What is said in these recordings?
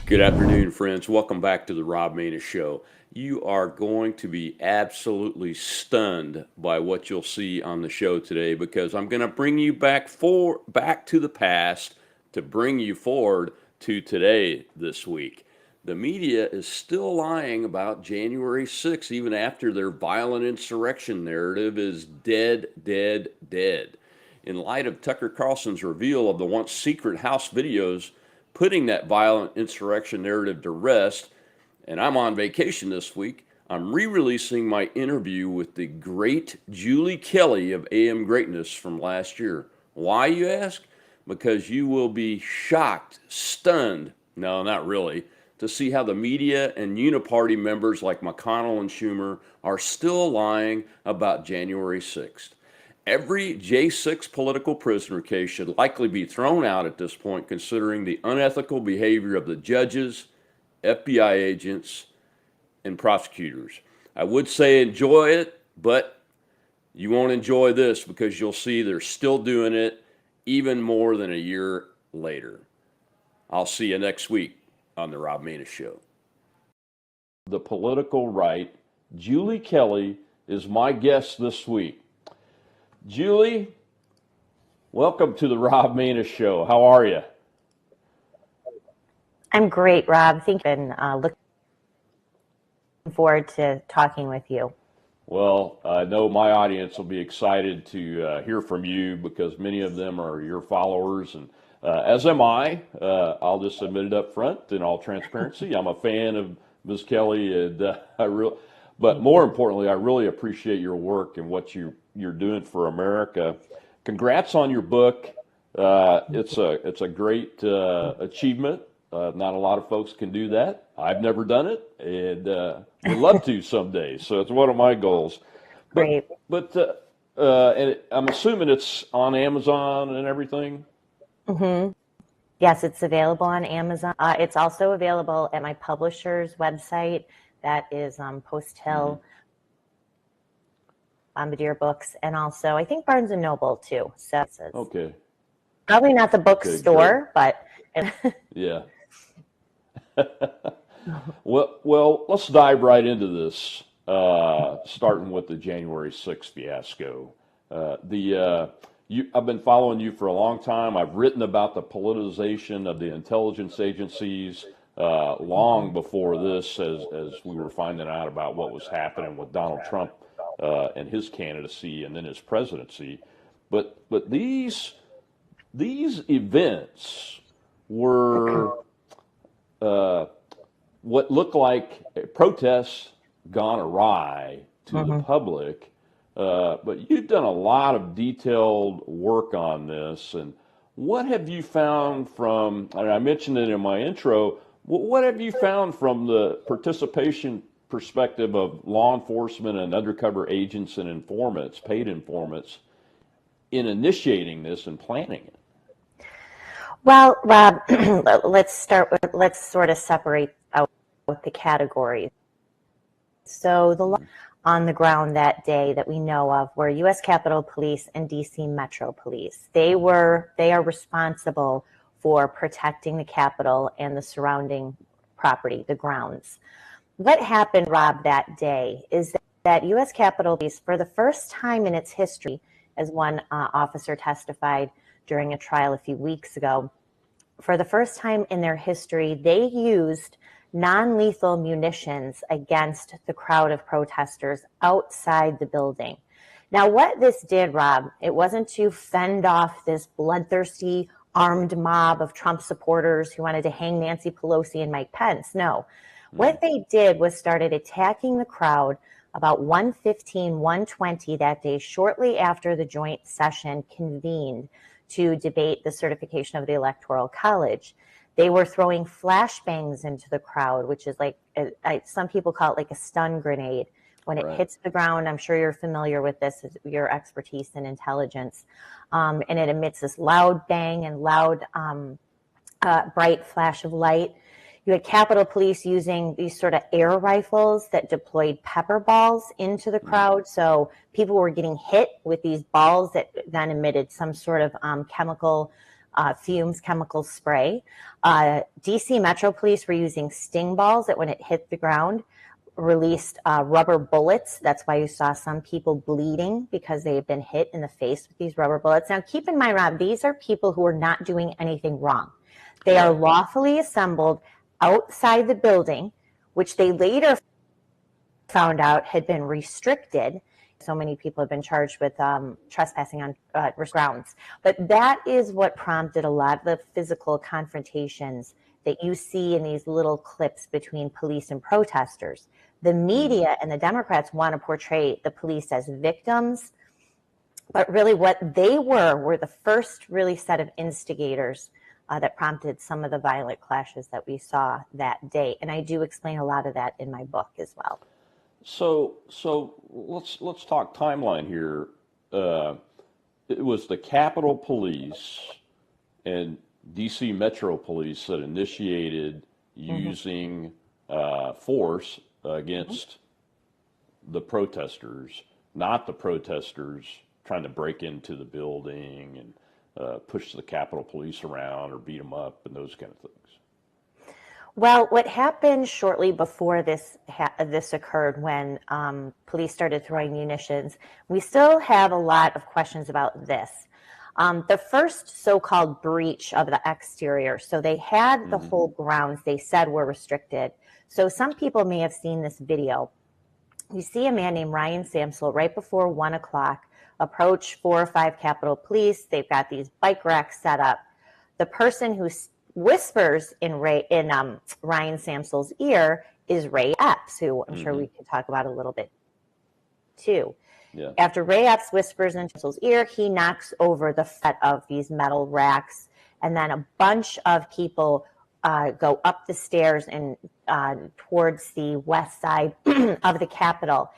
Good afternoon, friends. Welcome back to the Rob Maness Show. You are going to be absolutely stunned by what you'll see on the show today because I'm going to bring you back to the past to bring you forward to today this week. The media is still lying about January 6th, even after their violent insurrection narrative is dead, dead, dead. In light of Tucker Carlson's reveal of the once secret House videos putting that violent insurrection narrative to rest, and I'm on vacation this week, I'm re-releasing my interview with the great Julie Kelly of AM Greatness from last year. Why, you ask? Because you will be shocked, stunned, no, not really, to see how the media and uni-party members like McConnell and Schumer are still lying about January 6th. Every J6 political prisoner case should likely be thrown out at this point, considering the unethical behavior of the judges, FBI agents, and prosecutors. I would say enjoy it, but you won't enjoy this because you'll see they're still doing it even more than a year later. I'll see you next week on the Rob Maness Show. The political right, Julie Kelly, is my guest this week. Julie, welcome to the Rob Maness Show. How are you? I'm great, Rob. Thank you. And looking forward to talking with you. Well, I know my audience will be excited to hear from you because many of them are your followers, and as am I. I'll just admit it up front in all transparency. I'm a fan of Ms. Kelly, and but more importantly, I really appreciate your work and what you're doing for America. Congrats on your book. It's a great achievement. Not a lot of folks can do that. I've never done it, and would love to someday. So it's one of my goals. Great. But and I'm assuming it's on Amazon and everything. Mm-hmm. Yes, it's available on Amazon. It's also available at my publisher's website. That is Post Hill, Bombardier Books, and also I think Barnes and Noble too. So okay, probably not the bookstore, but yeah. Well, let's dive right into this. Starting with the January 6th fiasco. I've been following you for a long time. I've written about the politicization of the intelligence agencies long before this, as we were finding out about what was happening with Donald Trump and his candidacy and then his presidency. But these events were what looked like protests gone awry to the public. But you've done a lot of detailed work on this. And what have you found from, and I mentioned it in my intro, what have you found from the participation perspective of law enforcement and undercover agents and informants, paid informants, in initiating this and planning it? Well, Rob, let's sort of separate out the categories. So the law on the ground that day that we know of were U.S. Capitol Police and D.C. Metro Police. They are responsible for protecting the Capitol and the surrounding property, the grounds. What happened, Rob, that day is that U.S. Capitol Police, for the first time in its history, as one officer testified during a trial a few weeks ago, for the first time in their history, they used non-lethal munitions against the crowd of protesters outside the building. Now, what this did, Rob, it wasn't to fend off this bloodthirsty armed mob of Trump supporters who wanted to hang Nancy Pelosi and Mike Pence. No. What they did was started attacking the crowd about 1:15, 1:20 that day, shortly after the joint session convened to debate the certification of the Electoral College. They were throwing flashbangs into the crowd, which is like, some people call it like a stun grenade. When it hits the ground, I'm sure you're familiar with this, your expertise in intelligence, and it emits this loud bang and loud bright flash of light. You had Capitol Police using these sort of air rifles that deployed pepper balls into the crowd. So people were getting hit with these balls that then emitted some sort of chemical fumes, chemical spray. DC Metro Police were using sting balls that when it hit the ground, released rubber bullets. That's why you saw some people bleeding because they had been hit in the face with these rubber bullets. Now, keep in mind, Rob, these are people who are not doing anything wrong. They are lawfully assembled outside the building, which they later found out had been restricted. So many people have been charged with trespassing on grounds. But that is what prompted a lot of the physical confrontations that you see in these little clips between police and protesters. The media and the Democrats want to portray the police as victims, but really what they were the first really set of instigators that prompted some of the violent clashes that we saw that day. And I do explain a lot of that in my book as well. So let's talk timeline here. It was the Capitol Police and DC Metro Police that initiated using force against the protesters, not the protesters trying to break into the building and push the Capitol Police around or beat them up and those kind of things. Well, what happened shortly before this occurred, when police started throwing munitions, we still have a lot of questions about this. The first so-called breach of the exterior, so they had the whole grounds they said were restricted. So some people may have seen this video. You see a man named Ryan Samsel right before 1 o'clock approach 4 or 5 Capitol Police. They've got these bike racks set up. The person who whispers in Ryan Samsel's ear is Ray Epps, who I'm sure we could talk about a little bit too. Yeah. After Ray Epps whispers in Samsel's ear, he knocks over the set of these metal racks, and then a bunch of people go up the stairs and towards the west side of the Capitol.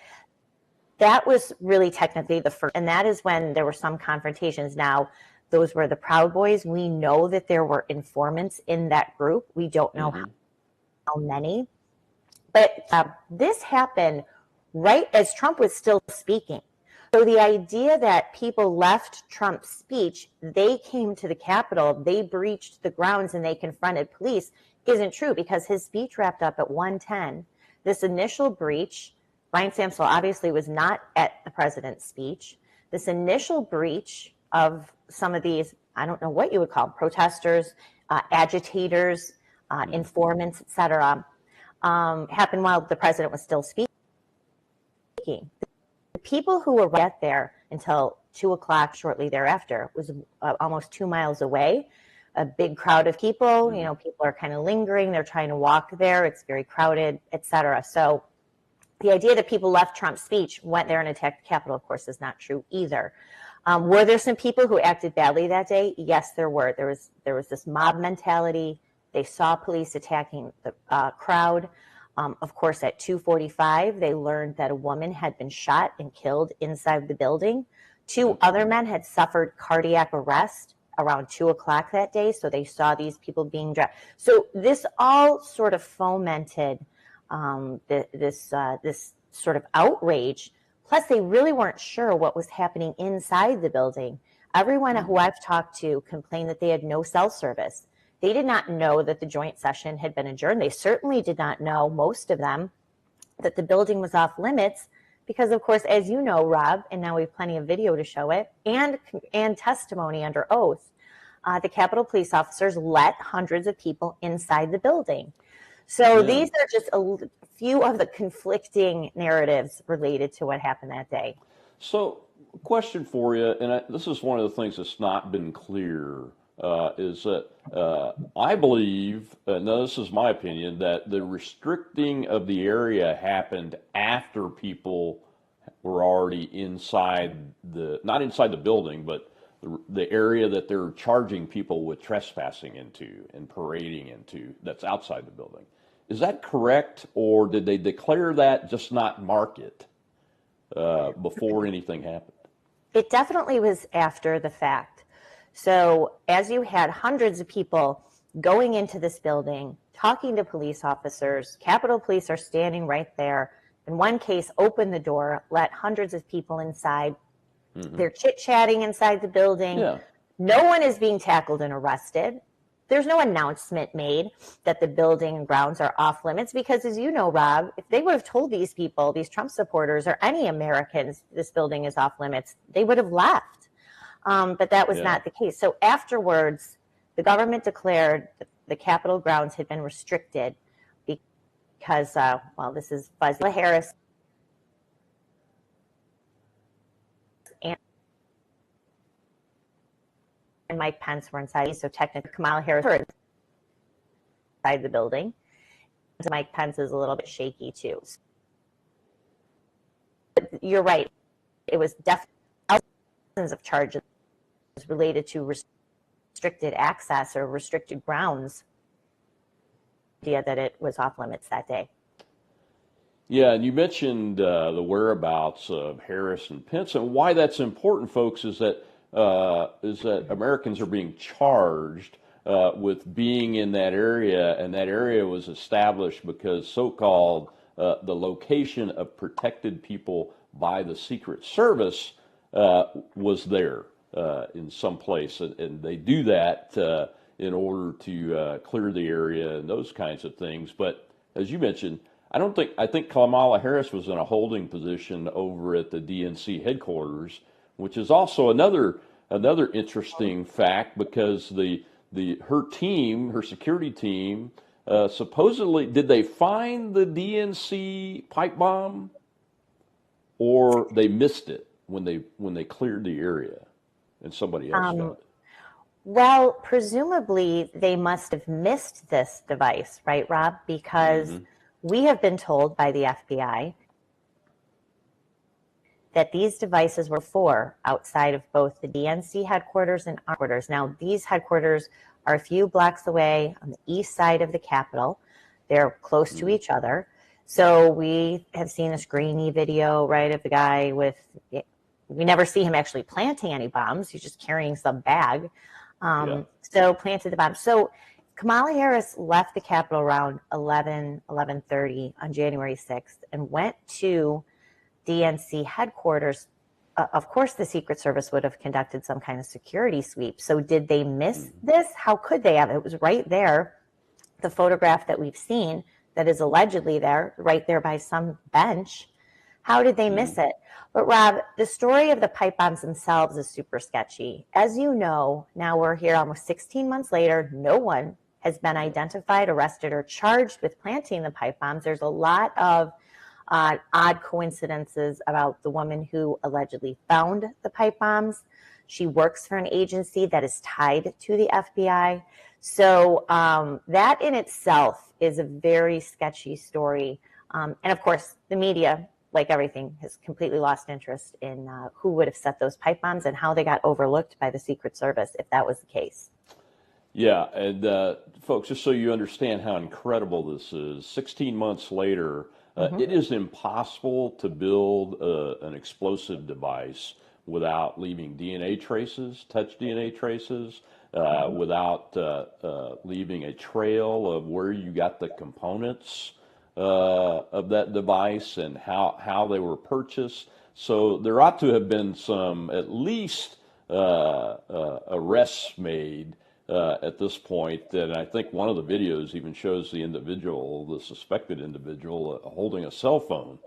That was really technically the first, and that is when there were some confrontations. Now, those were the Proud Boys. We know that there were informants in that group. We don't know how many. But this happened right as Trump was still speaking. So the idea that people left Trump's speech, they came to the Capitol, they breached the grounds, and they confronted police isn't true, because his speech wrapped up at 1:10. This initial breach, Ryan Samsel obviously was not at the president's speech. This initial breach of some of these, I don't know what you would call them, protesters, agitators, informants, etc., happened while the president was still speaking. The people who were right there until 2 o'clock shortly thereafter was almost 2 miles away. A big crowd of people, people are kind of lingering. They're trying to walk there. It's very crowded, etc. So the idea that people left Trump's speech, went there and attacked the Capitol, of course, is not true either. Were there some people who acted badly that day? Yes, there were. There was this mob mentality. They saw police attacking the crowd. Of course, at 2:45, they learned that a woman had been shot and killed inside the building. 2 other men had suffered cardiac arrest around 2 o'clock that day, so they saw these people being dragged. So this all sort of fomented this sort of outrage. Plus, they really weren't sure what was happening inside the building. Everyone who I've talked to complained that they had no cell service. They did not know that the joint session had been adjourned. They certainly did not know, most of them, that the building was off limits because, of course, as you know, Rob, and now we have plenty of video to show it, and testimony under oath, the Capitol Police officers let hundreds of people inside the building. So these are just a few of the conflicting narratives related to what happened that day. So, question for you, and this is one of the things that's not been clear, is that I believe, now this is my opinion, that the restricting of the area happened after people were already inside not inside the building, but the area that they're charging people with trespassing into and parading into that's outside the building. Is that correct, or did they declare that, just not mark it before anything happened? It definitely was after the fact. So as you had hundreds of people going into this building, talking to police officers, Capitol Police are standing right there. In one case, opened the door, let hundreds of people inside. They're chit-chatting inside the building. No one is being tackled and arrested. There's no announcement made that the building and grounds are off limits because, as you know, Rob, if they would have told these people, these Trump supporters or any Americans, this building is off limits, they would have left. But that was not the case. So afterwards, the government declared that the Capitol grounds had been restricted because, well, this is fuzzy. Harris and Mike Pence were inside, so technically Kamala Harris was inside the building. Mike Pence is a little bit shaky too. But you're right. It was definitely thousands of charges related to restricted access or restricted grounds. Idea that it was off limits that day. Yeah, and you mentioned the whereabouts of Harris and Pence, and why that's important, folks, is that Americans are being charged with being in that area, and that area was established because so-called the location of protected people by the Secret Service was there in some place, and they do that in order to clear the area and those kinds of things. But as you mentioned, I think Kamala Harris was in a holding position over at the DNC headquarters, which is also another interesting fact because her security team, supposedly, did they find the DNC pipe bomb, or they missed it when they cleared the area and somebody else found it? Well, presumably they must have missed this device, right, Rob? Because we have been told by the FBI that these devices were outside of both the DNC headquarters and our headquarters. Now, these headquarters are a few blocks away on the east side of the Capitol. They're close to each other. So we have seen this grainy video, right, of the guy with, we never see him actually planting any bombs. He's just carrying some bag. So planted the bomb. So Kamala Harris left the Capitol around 11:30 on January 6th and went to DNC headquarters. Of course, the Secret Service would have conducted some kind of security sweep. So did they miss this? How could they have? It was right there. The photograph that we've seen that is allegedly there, right there by some bench. How did they miss it? But Rob, the story of the pipe bombs themselves is super sketchy. As you know, now we're here almost 16 months later. No one has been identified, arrested, or charged with planting the pipe bombs. There's a lot of odd coincidences about the woman who allegedly found the pipe bombs. She works for an agency that is tied to the FBI. So that in itself is a very sketchy story. And of course, the media, like everything, has completely lost interest in who would have set those pipe bombs and how they got overlooked by the Secret Service, if that was the case. Yeah, and folks, just so you understand how incredible this is, 16 months later, it is impossible to build an explosive device without leaving DNA traces, touch DNA traces, without leaving a trail of where you got the components of that device and how they were purchased. So there ought to have been some, at least, arrests made at this point. And I think one of the videos even shows the suspected individual, holding a cell phone.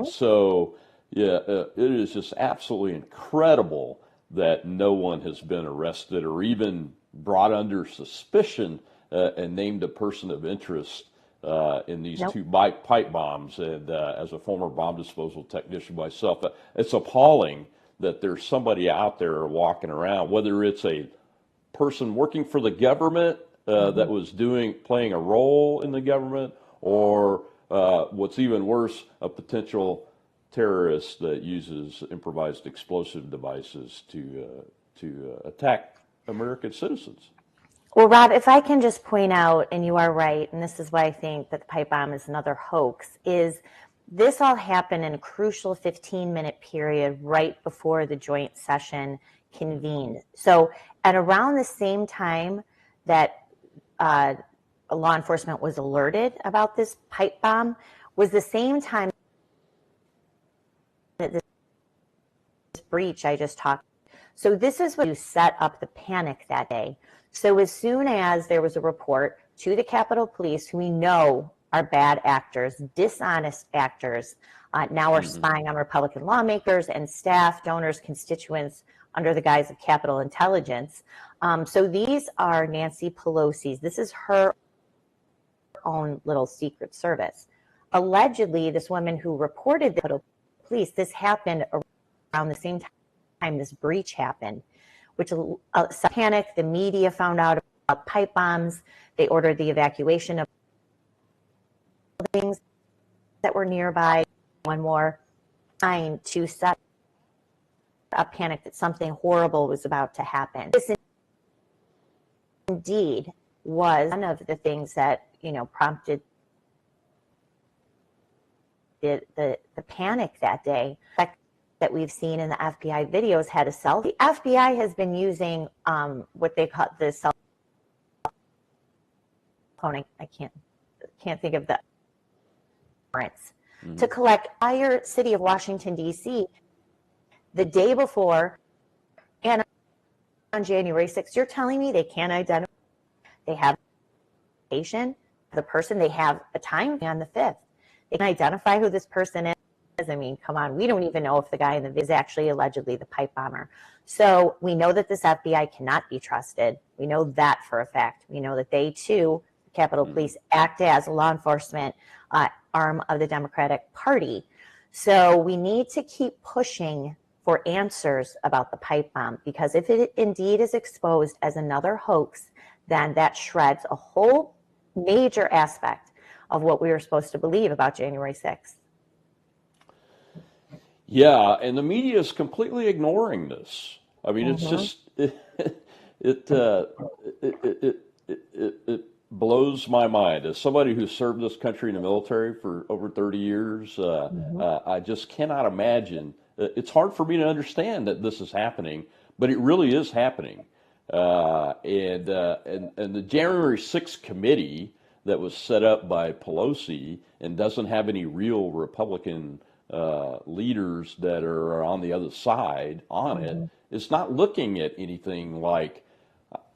So, yeah, it is just absolutely incredible that no one has been arrested or even brought under suspicion and named a person of interest in these two pipe bombs. And as a former bomb disposal technician myself, it's appalling that there's somebody out there walking around, whether it's a person working for the government that was playing a role in the government, or what's even worse, a potential terrorist that uses improvised explosive devices to attack American citizens. Well, Rob, if I can just point out, and you are right, and this is why I think that the pipe bomb is another hoax, is this all happened in a crucial 15-minute period right before the joint session convened. So at around the same time that law enforcement was alerted about this pipe bomb was the same time that this breach I just talked. So this is what you set up the panic that day. So as soon as there was a report to the Capitol Police, who we know are bad actors, dishonest actors, now are spying on Republican lawmakers and staff, donors, constituents under the guise of Capitol Intelligence. So these are Nancy Pelosi's. This is her own little secret service. Allegedly, this woman who reported the Capitol Police, this happened around the same time this breach happened, which panic. The media found out about pipe bombs. They ordered the evacuation of buildings that were nearby. One more, trying to set up panic that something horrible was about to happen. This indeed was one of the things that prompted the panic that day that we've seen in the FBI videos had a cell. The FBI has been using what they call the cell phone. I can't think of the warrants to collect entire city of Washington, D.C. the day before and on January 6th. You're telling me they can't identify? They have the person, they have a time on the 5th. They can identify who this person is. I mean, come on, we don't even know if the guy in the video is actually allegedly the pipe bomber. So we know that this FBI cannot be trusted. We know that for a fact. We know that they too, the Capitol Police, act as a law enforcement arm of the Democratic Party. So we need to keep pushing for answers about the pipe bomb, because if it indeed is exposed as another hoax, then that shreds a whole major aspect of what we were supposed to believe about January 6th. Yeah, and the media is completely ignoring this. I mean, it's just it blows my mind. As somebody who served this country in the military for over 30 years, I just cannot imagine. It's hard for me to understand that this is happening, but it really is happening. And the January 6th committee that was set up by Pelosi and doesn't have any real Republican leaders that are on the other side on it, is not looking at anything like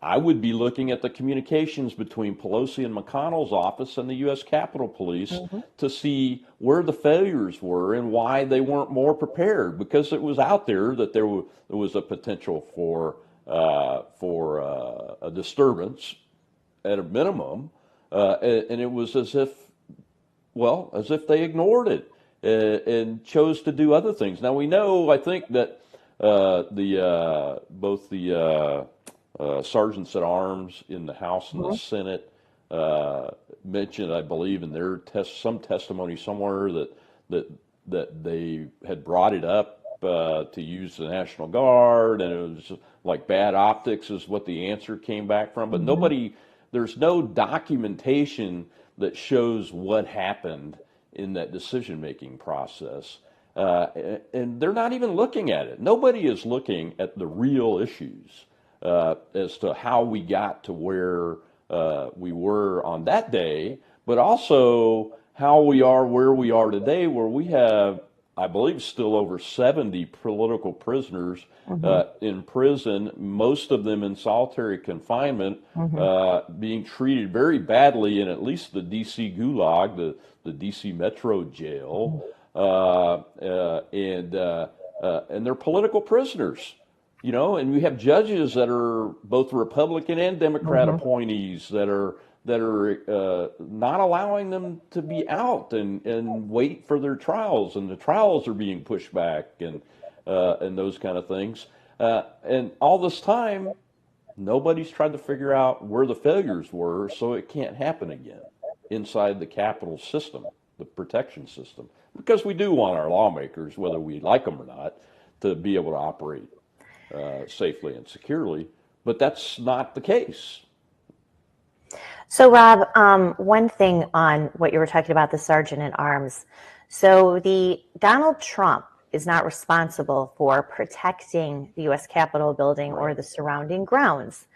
I would be looking at the communications between Pelosi and McConnell's office and the U.S. Capitol Police to see where the failures were and why they weren't more prepared, because it was out there that there was a potential for a disturbance at a minimum, and it was as if they ignored it and chose to do other things. Now we know, I think that both the sergeants at arms in the House and the Senate mentioned, I believe, in their some testimony somewhere that they had brought it up to use the National Guard, and it was like bad optics is what the answer came back from. But there's no documentation that shows what happened in that decision-making process. And they're not even looking at it. Nobody is looking at the real issues as to how we got to where we were on that day, but also how we are where we are today, where we have, I believe, still over 70 political prisoners in prison, most of them in solitary confinement, being treated very badly in at least the D.C. Gulag, the D.C. Metro Jail, and they're political prisoners. And we have judges that are both Republican and Democrat appointees that are not allowing them to be out and wait for their trials, and the trials are being pushed back and those kind of things. And all this time, nobody's tried to figure out where the failures were, so it can't happen again inside the Capitol system, the protection system, because we do want our lawmakers, whether we like them or not, to be able to operate safely and securely, but that's not the case. So, Rob, one thing on what you were talking about, the sergeant at arms. So Donald Trump is not responsible for protecting the U.S. Capitol building or the surrounding grounds.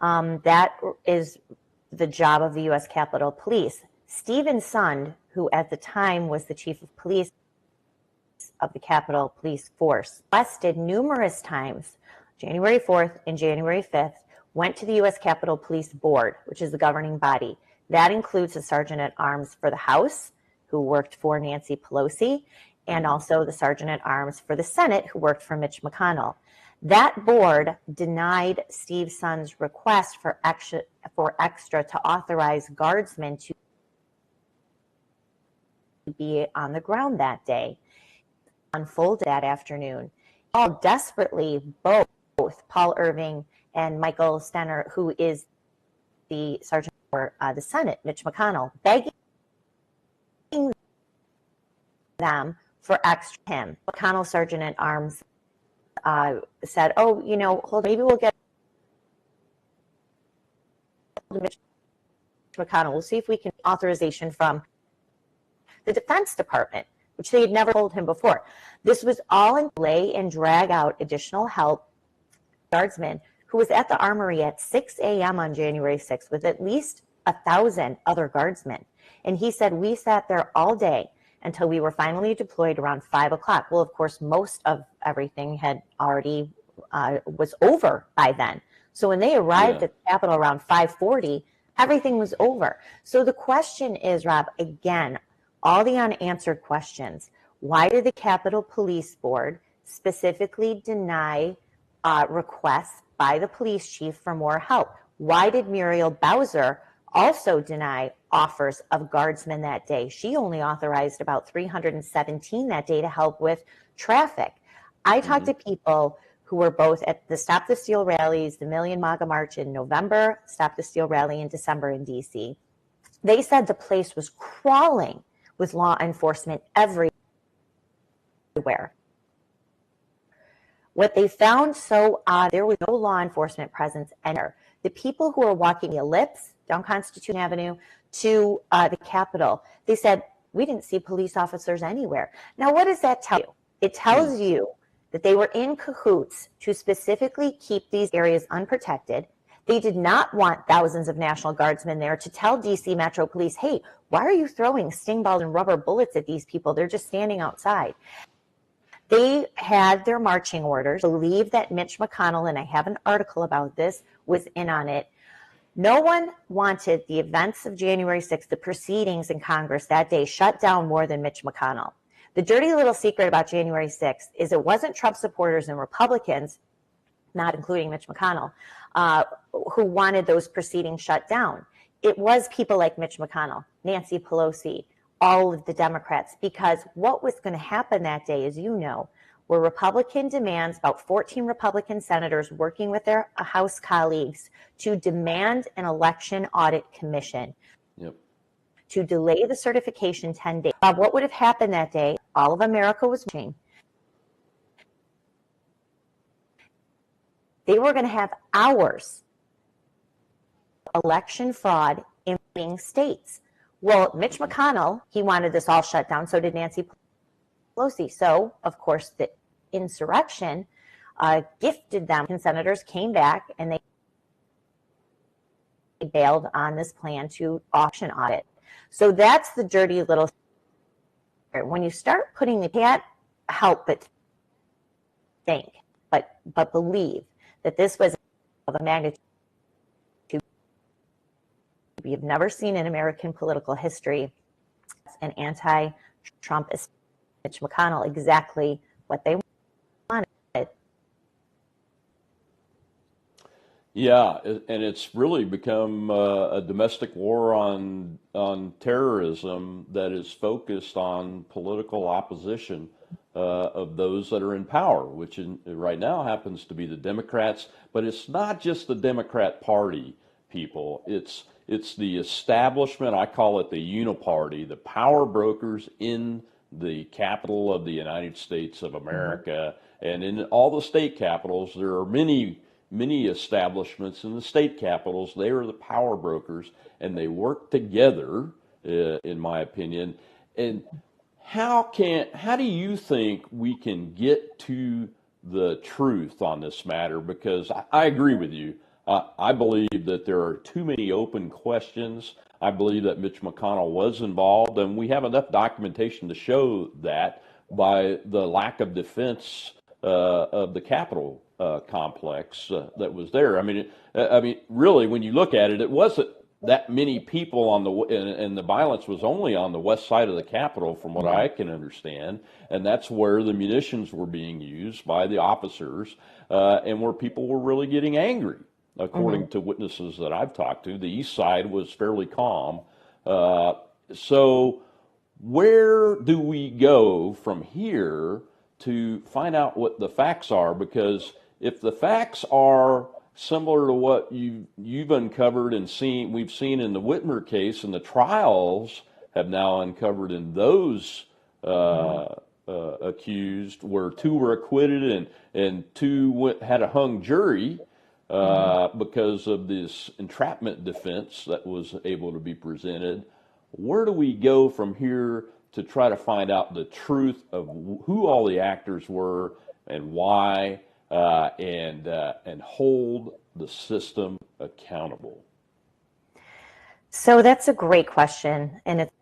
That is the job of the U.S. Capitol Police. Stephen Sund, who at the time was the chief of police of the Capitol Police Force, requested numerous times January 4th and January 5th, went to the U.S. Capitol Police Board, which is the governing body. That includes the Sergeant at Arms for the House, who worked for Nancy Pelosi, and also the Sergeant at Arms for the Senate, who worked for Mitch McConnell. That board denied Steve Sund's request for extra to authorize guardsmen to be on the ground that day. Unfolded that afternoon. All desperately, both Paul Irving and Michael Stenner, who is the Sergeant for the Senate, Mitch McConnell, begging them for extra him. McConnell, Sergeant at Arms, said, "Oh, hold, maybe we'll get Mitch McConnell. We'll see if we can authorization from the Defense Department," which they had never told him before. This was all in delay and drag out additional help. Guardsman who was at the Armory at 6 a.m. on January 6th with at least 1,000 other guardsmen. And he said, "We sat there all day until we were finally deployed around 5 o'clock. Well, of course, most of everything had already was over by then. So when they arrived at the Capitol around 5:40, everything was over. So the question is, Rob, again, all the unanswered questions. Why did the Capitol Police Board specifically deny requests by the police chief for more help? Why did Muriel Bowser also deny offers of guardsmen that day? She only authorized about 317 that day to help with traffic. I talked to people who were both at the Stop the Steal rallies, the Million MAGA March in November, Stop the Steal rally in December in DC. They said the place was crawling with law enforcement everywhere. What they found so odd, there was no law enforcement presence anywhere. The people who were walking the ellipse down Constitution Avenue to the Capitol, they said, "We didn't see police officers anywhere." Now, what does that tell you? It tells you that they were in cahoots to specifically keep these areas unprotected. They did not want thousands of National Guardsmen there to tell DC Metro Police, "Hey, why are you throwing sting balls and rubber bullets at these people? They're just standing outside." They had their marching orders, believe that Mitch McConnell, and I have an article about this, was in on it. No one wanted the events of January 6th, the proceedings in Congress that day, shut down more than Mitch McConnell. The dirty little secret about January 6th is it wasn't Trump supporters and Republicans, not including Mitch McConnell, who wanted those proceedings shut down. It was people like Mitch McConnell, Nancy Pelosi, all of the Democrats, because what was going to happen that day, as you know, were Republican demands, about 14 Republican senators working with their House colleagues to demand an election audit commission to delay the certification 10 days. Bob, what would have happened that day? All of America was watching. They were going to have hours of election fraud in states. Well, Mitch McConnell, he wanted this all shut down. So did Nancy Pelosi. So, of course, the insurrection gifted them. And senators came back and they bailed on this plan to auction audit. So that's the dirty little secret. When you start putting the can't help but think, but believe that this was of a magnitude we have never seen in American political history. An anti-Trump Mitch McConnell, exactly what they wanted. Yeah, and it's really become a domestic war on terrorism that is focused on political opposition of those that are in power, which right now happens to be the Democrats. But it's not just the Democrat Party, people. It's the establishment. I call it the uni-party, the power brokers in the capital of the United States of America, and in all the state capitals. There are many establishments in the state capitals. They are the power brokers, and they work together, in my opinion. And how do you think we can get to the truth on this matter? Because I agree with you. I believe that there are too many open questions. I believe that Mitch McConnell was involved, and we have enough documentation to show that by the lack of defense of the Capitol complex that was there. I mean, really, when you look at it, it wasn't that many people on and the violence was only on the west side of the Capitol, from what I can understand, and that's where the munitions were being used by the officers, and where people were really getting angry. According to witnesses that I've talked to, the east side was fairly calm. So where do we go from here to find out what the facts are? Because if the facts are similar to what you've uncovered and we've seen in the Whitmer case, and the trials have now uncovered in those accused, where 2 were acquitted and 2 had a hung jury because of this entrapment defense that was able to be presented. Where do we go from here to try to find out the truth of who all the actors were and why, and hold the system accountable? So that's a great question, and it's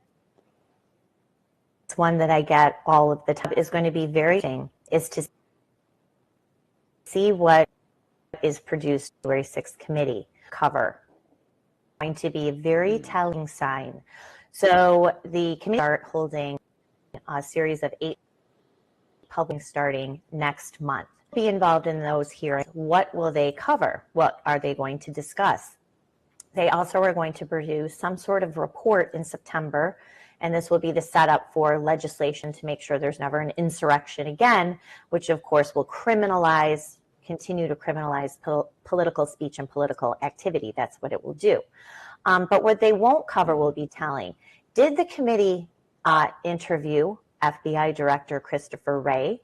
one that I get all of the time. Is going to be very interesting is to see what is produced January 6th committee cover. Going to be a very telling sign. So the committee are holding a series of 8 public starting next month. Be involved in those hearings. What will they cover? What are they going to discuss? They also are going to produce some sort of report in September, and this will be the setup for legislation to make sure there's never an insurrection again, which of course will continue to criminalize political speech and political activity. That's what it will do. But what they won't cover will be telling. Did the committee interview FBI Director Christopher Wray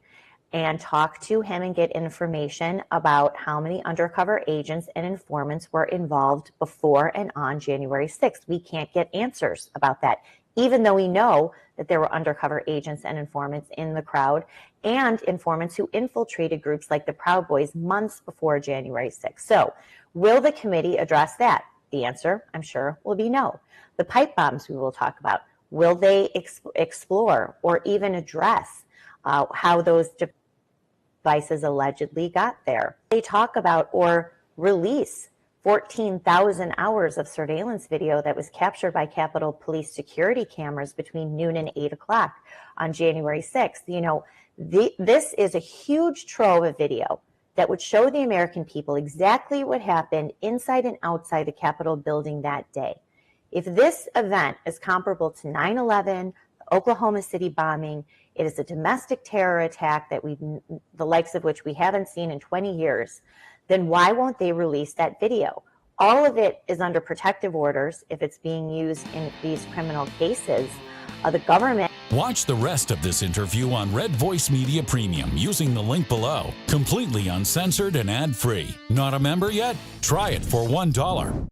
and talk to him and get information about how many undercover agents and informants were involved before and on January 6th? We can't get answers about that, even though we know that there were undercover agents and informants in the crowd and informants who infiltrated groups like the Proud Boys months before January 6th. So will the committee address that? The answer, I'm sure, will be no. The pipe bombs we will talk about, will they explore or even address how those devices allegedly got there? They talk about or release 14,000 hours of surveillance video that was captured by Capitol Police security cameras between noon and 8 o'clock on January 6th. You know, this is a huge trove of video that would show the American people exactly what happened inside and outside the Capitol building that day. If this event is comparable to 9/11, the Oklahoma City bombing, it is a domestic terror attack that the likes of which we haven't seen in 20 years, then why won't they release that video? All of it is under protective orders if it's being used in these criminal cases. The government. Watch the rest of this interview on Red Voice Media Premium using the link below. Completely uncensored and ad-free. Not a member yet? Try it for $1.